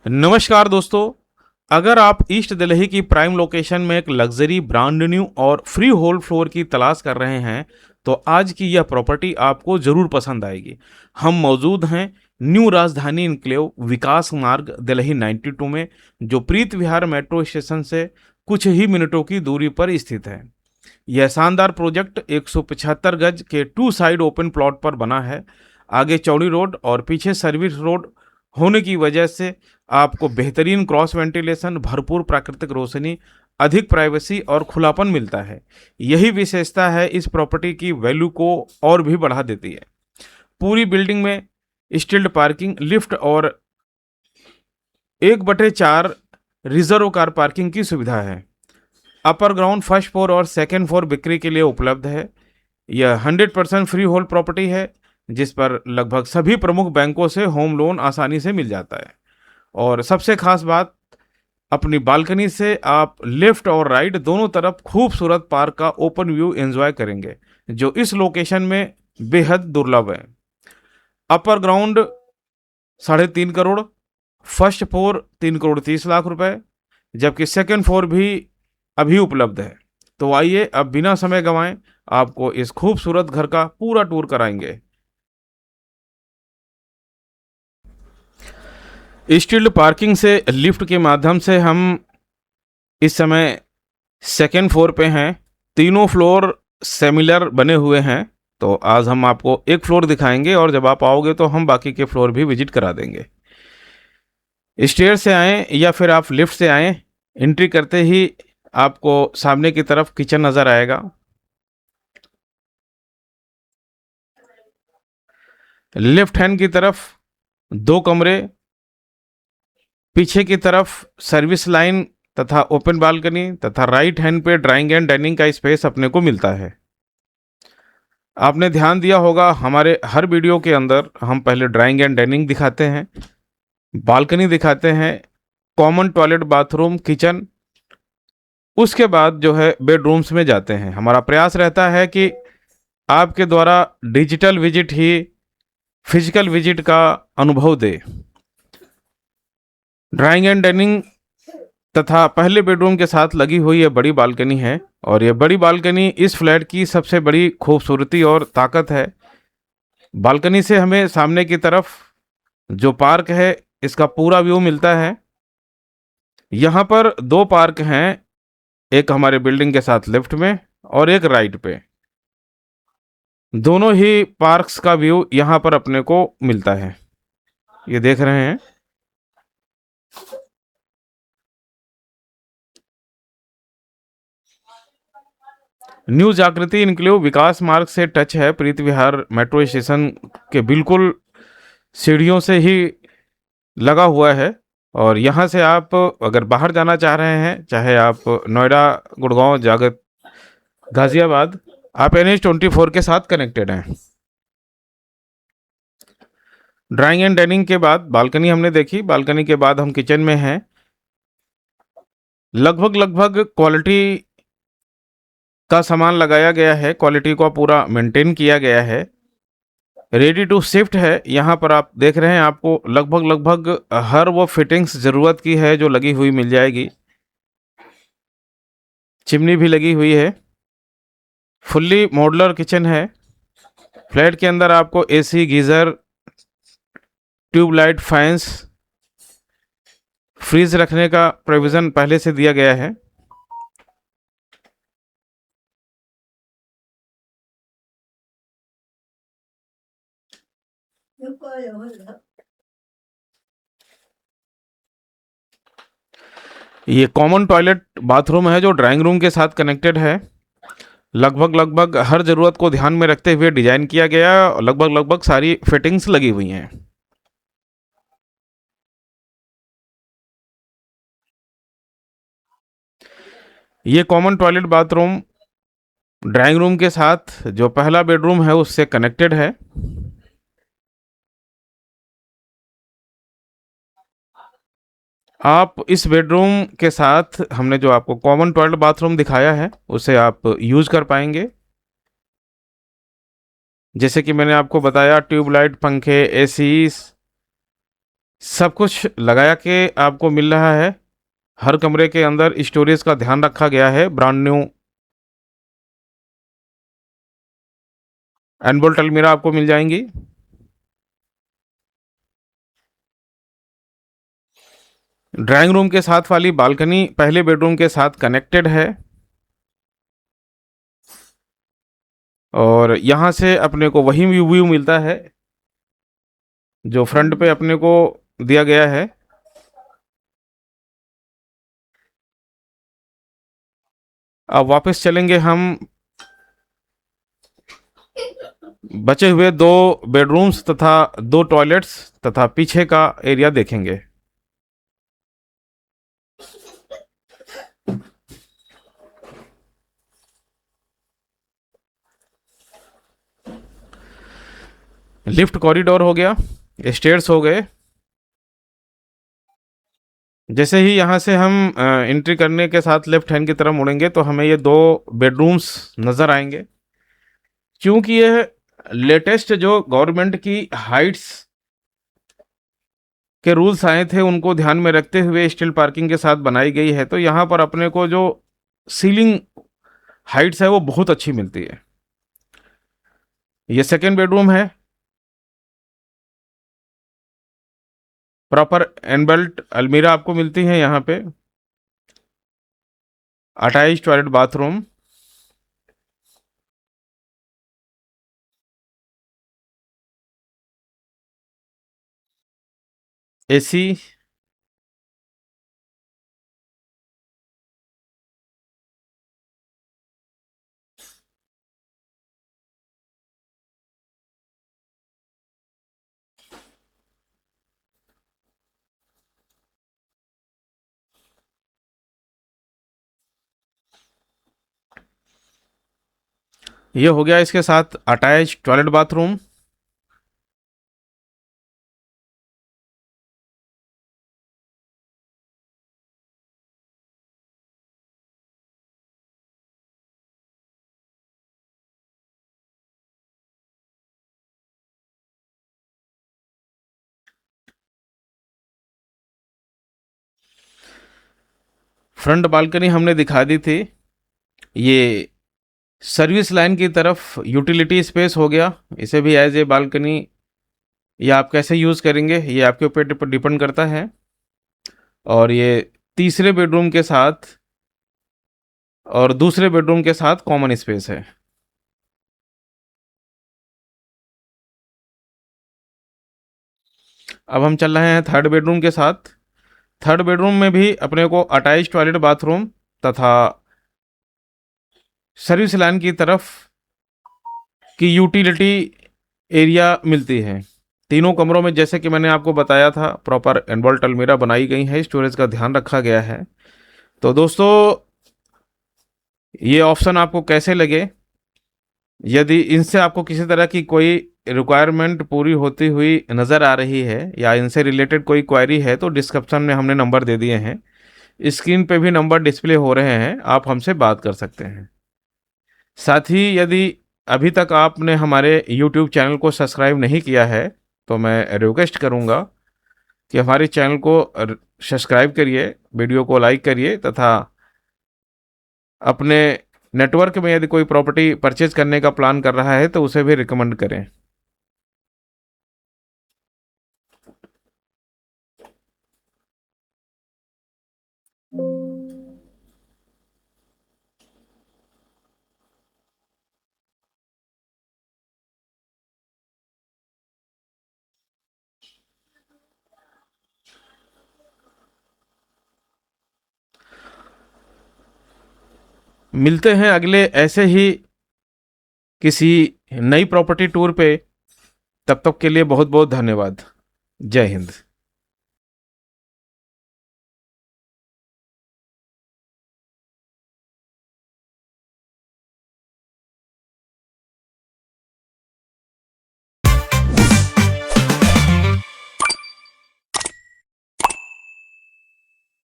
नमस्कार दोस्तों। अगर आप ईस्ट दिल्ली की प्राइम लोकेशन में एक लग्जरी ब्रांड न्यू और फ्री होल फ्लोर की तलाश कर रहे हैं तो आज की यह प्रॉपर्टी आपको ज़रूर पसंद आएगी। हम मौजूद हैं न्यू राजधानी इनक्लेव विकास मार्ग दिल्ली 92 में, जो प्रीत विहार मेट्रो स्टेशन से कुछ ही मिनटों की दूरी पर स्थित है। यह शानदार प्रोजेक्ट 175 गज के टू साइड ओपन प्लॉट पर बना है। आगे चौड़ी रोड और पीछे सर्विस रोड होने की वजह से आपको बेहतरीन क्रॉस वेंटिलेशन, भरपूर प्राकृतिक रोशनी, अधिक प्राइवेसी और खुलापन मिलता है। यही विशेषता है इस प्रॉपर्टी की वैल्यू को और भी बढ़ा देती है। पूरी बिल्डिंग में स्टिल्ड पार्किंग, लिफ्ट और 1/4 रिजर्व कार पार्किंग की सुविधा है। अपर ग्राउंड, फर्स्ट फ्लोर और सेकेंड फ्लोर बिक्री के लिए उपलब्ध है। यह 100% फ्री होल्ड प्रॉपर्टी है, जिस पर लगभग सभी प्रमुख बैंकों से होम लोन आसानी से मिल जाता है। और सबसे खास बात, अपनी बालकनी से आप लेफ्ट और राइट दोनों तरफ खूबसूरत पार्क का ओपन व्यू एंजॉय करेंगे, जो इस लोकेशन में बेहद दुर्लभ है। Upper ground 3.5 crore, first floor 3,30,00,000 रुपए, जबकि सेकंड फ्लोर भी अभी उपलब्ध है। तो आइए अब बिना समय गंवाएं आपको इस खूबसूरत घर का पूरा टूर कराएंगे। स्टील्ड पार्किंग से लिफ्ट के माध्यम से हम इस समय सेकेंड फ्लोर पे हैं। तीनों फ्लोर सिमिलर बने हुए हैं। तो आज हम आपको एक फ्लोर दिखाएंगे और जब आप आओगे तो हम बाकी के फ्लोर भी विजिट करा देंगे। स्टेयर से आएँ या फिर आप लिफ्ट से आएँ, एंट्री करते ही आपको सामने की तरफ किचन नज़र आएगा। लेफ्ट हैंड की तरफ 2 कमरे, पीछे की तरफ सर्विस लाइन तथा ओपन बालकनी, तथा राइट हैंड पे ड्राइंग एंड डाइनिंग का स्पेस अपने को मिलता है। आपने ध्यान दिया होगा, हमारे हर वीडियो के अंदर हम पहले ड्राइंग एंड डाइनिंग दिखाते हैं, बालकनी दिखाते हैं, कॉमन टॉयलेट, बाथरूम, किचन, उसके बाद जो है बेडरूम्स में जाते हैं। हमारा प्रयास रहता है कि आपके द्वारा डिजिटल विजिट ही फिजिकल विजिट का अनुभव दे। ड्राइंग एंड डाइनिंग तथा पहले बेडरूम के साथ लगी हुई ये बड़ी बालकनी है, और ये बड़ी बालकनी इस फ्लैट की सबसे बड़ी खूबसूरती और ताकत है। बालकनी से हमें सामने की तरफ जो पार्क है इसका पूरा व्यू मिलता है। यहाँ पर 2 पार्क हैं, एक हमारे बिल्डिंग के साथ लेफ्ट में और एक राइट पे। दोनों ही पार्क्स का व्यू यहाँ पर अपने को मिलता है, ये देख रहे हैं। न्यू जागृति इनक्लेव विकास मार्ग से टच है, प्रीत विहार मेट्रो स्टेशन के बिल्कुल सीढ़ियों से ही लगा हुआ है। और यहाँ से आप अगर बाहर जाना चाह रहे हैं, चाहे आप नोएडा, गुड़गांव, जागत, गाजियाबाद, आप NH 24 के साथ कनेक्टेड हैं। ड्राइंग एंड डाइनिंग के बाद बालकनी हमने देखी, बालकनी के बाद हम किचन में हैं। लगभग क्वालिटी का सामान लगाया गया है, क्वालिटी को पूरा मेंटेन किया गया है, रेडी टू शिफ्ट है। यहाँ पर आप देख रहे हैं, आपको लगभग हर वो फिटिंग्स ज़रूरत की है जो लगी हुई मिल जाएगी। चिमनी भी लगी हुई है, फुल्ली मॉड्यूलर किचन है। फ्लैट के अंदर आपको AC, geyser, tubelight, fans, fridge रखने का प्रोविज़न पहले से दिया गया है। ये कॉमन टॉयलेट बाथरूम है जो ड्राइंग रूम के साथ कनेक्टेड है। लगभग हर ज़रूरत को ध्यान में रखते हुए डिज़ाइन किया गया, और लगभग सारी फिटिंग्स लगी हुई हैं। ये common toilet bathroom drawing room के साथ जो पहला बेडरूम है उससे कनेक्टेड है। आप इस बेडरूम के साथ हमने जो आपको कॉमन टॉयलेट बाथरूम दिखाया है उसे आप यूज़ कर पाएंगे। जैसे कि मैंने आपको बताया, ट्यूबलाइट, पंखे, AC, सब कुछ लगाया के आपको मिल रहा है। हर कमरे के अंदर स्टोरेज का ध्यान रखा गया है। ब्रांड न्यू एनबोल्ट अलमीरा आपको मिल जाएंगी। ड्राइंग रूम के साथ वाली बालकनी पहले बेडरूम के साथ कनेक्टेड है और यहाँ से अपने को वही व्यू मिलता है जो फ्रंट पे अपने को दिया गया है। अब वापस चलेंगे हम बचे हुए दो बेडरूम्स तथा दो टॉयलेट्स तथा पीछे का एरिया देखेंगे। लिफ्ट कॉरिडोर हो गया, स्टेयर्स हो गए। जैसे ही यहाँ से हम एंट्री करने के साथ लेफ्ट हैंड की तरफ मुड़ेंगे तो हमें ये दो बेडरूम्स नज़र आएंगे। क्योंकि यह लेटेस्ट जो गवर्नमेंट की हाइट्स के रूल्स आए थे उनको ध्यान में रखते हुए स्टील पार्किंग के साथ बनाई गई है, तो यहाँ पर अपने को जो सीलिंग हाइट्स है वो बहुत अच्छी मिलती है। ये सेकेंड बेडरूम है। प्रॉपर एनबेल्ट अलमीरा आपको मिलती है यहाँ पे। अटैच टॉयलेट बाथरूम, एसी, ये हो गया इसके साथ attach toilet bathroom. Front balcony हमने दिखा दी थी। ये सर्विस लाइन की तरफ यूटिलिटी स्पेस हो गया। इसे भी एज ए बालकनी या आप कैसे यूज़ करेंगे ये आपके ऊपर डिपेंड करता है। और ये तीसरे बेडरूम के साथ और दूसरे बेडरूम के साथ कॉमन स्पेस है। अब हम चल रहे हैं थर्ड बेडरूम के साथ। थर्ड बेडरूम में भी अपने को अटैच टॉयलेट बाथरूम तथा सर्विस लाइन की तरफ की यूटिलिटी एरिया मिलती है। तीनों कमरों में जैसे कि मैंने आपको बताया था प्रॉपर एनबोल्ट अलमीरा बनाई गई है, स्टोरेज का ध्यान रखा गया है। तो दोस्तों ये ऑप्शन आपको कैसे लगे? यदि इनसे आपको किसी तरह की कोई रिक्वायरमेंट पूरी होती हुई नज़र आ रही है या इनसे रिलेटेड कोई क्वेरी है तो डिस्क्रिप्शन में हमने नंबर दे दिए हैं, स्क्रीन पे भी नंबर डिस्प्ले हो रहे हैं, आप हमसे बात कर सकते हैं। साथ ही यदि अभी तक आपने हमारे यूट्यूब चैनल को सब्सक्राइब नहीं किया है तो मैं रिक्वेस्ट करूंगा कि हमारे चैनल को सब्सक्राइब करिए, वीडियो को लाइक करिए तथा अपने नेटवर्क में यदि कोई प्रॉपर्टी परचेज करने का प्लान कर रहा है तो उसे भी रिकमेंड करें। मिलते हैं अगले ऐसे ही किसी नई प्रॉपर्टी टूर पे। तब तक के लिए बहुत बहुत धन्यवाद। जय हिंद।